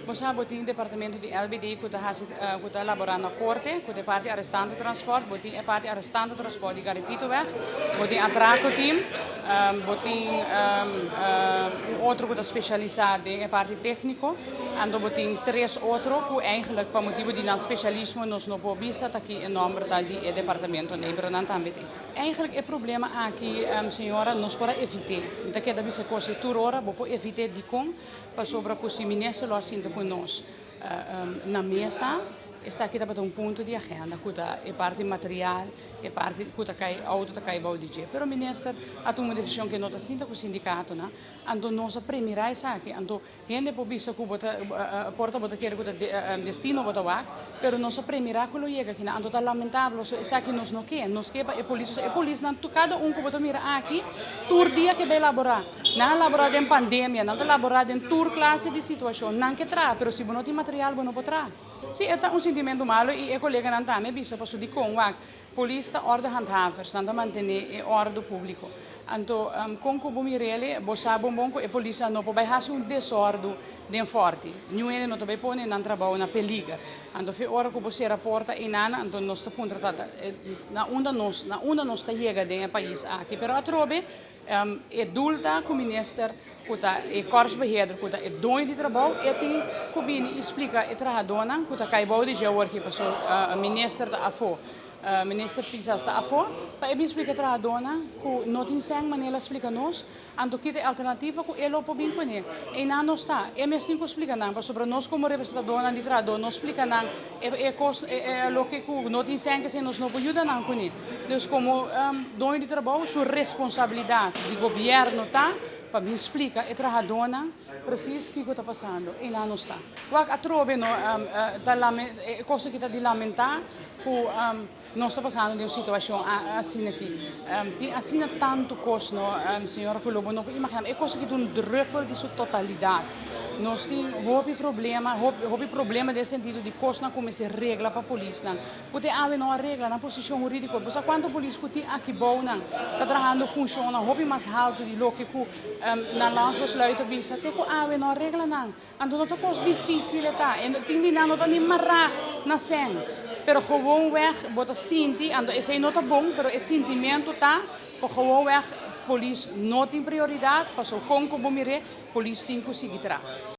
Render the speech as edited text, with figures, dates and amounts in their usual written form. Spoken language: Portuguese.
Nós botin departamento de LBD que está elaborando na corte, que é parte arrestante transporte, botin é parte arrestante transporte de Garipitoweg, botin atraco team, botin outro que está especializado em parte técnico, ando botin três outros que eigenlijk para motivo de não especialismo nós não podemos aqui em nome do departamento de Brunan também. Eigenlijk é problema aqui, senhora, nós para evitar, então que deve ser coisa toda hora, vou evitar de com para sobre o que o ministro lo assenta com nós na mesa. Está aqui para um ponto de agenda, que é parte material, é parte que cai auto que cai bom dia. Pero o ministro a tomar uma decisão que não está sendo com o sindicato, né? Então nós primeira isso aqui, então gente por vista que bota porta bota querer que destino bota vá, pero nós primeira que lo chega aqui, então tá lamentável, isso aqui nós que é polícia não cada que bota mira aqui, tur dia que vai elaborar, não elaborar em pandemia, não elaborar em tur classe de situação, não que tra, pero se não tem material, não pode tra. Sim, é um sentimento malo e o colega não está me bisa para de com a polícia ordem handhavers, anda manter a ordem público. Então, com o bom irele, bossa bom que a polícia não pode fazer desordem de forte. Não é não também põe não trabalho na peliga. Então, foi hora que você reporta e nada, então nós está contratada na onda nós está chegando em país aqui, pero a trobe é dulta com o ministro que é corpsbeheerder, que é dono de trabalho, e tem que vir explicar a trabalhadora que está caibou de já que passou o ministro da AFO. Minister Pisa está a fora, para ele explicar a trabalhadora que não tem sem maneira explicar nós, então que a alternativa que ele pode vir com ele. E não está, é mesmo tem que explicar não, para sobre nós como representadora de trabalhador, nós explica não, é o que não tem sem que se nós não pode ajudar não com ele. Então como dono de trabalho, sua responsabilidade do governo está para me explicar a trabalhadora preciso o que está passando e não está. O que a trobe é coisa que está de lamentar que nós estamos passando de uma situação assim aqui. Tem assim tanto custo, senhora Colombo, não imagina, é coisa que tem um druppel de sua totalidade. Nós temos houve problema nesse sentido de custo não como se regra para a polícia. Porque há uma regra na posição jurídica, mas quando a polícia tem aqui bom não, está trabalhando funciona, houve mais alto de lo que na lança besluit visa, tem que há uma regra não. Então não é coisa difícil tá, e tem de não tem marra na sen. Pero gewoon weg, bota sinti, ando esse não tá bom, pero esse sentimento tá, que gewoon weg, polícia não tem prioridade, passou com o bomire, polícia tem que seguir.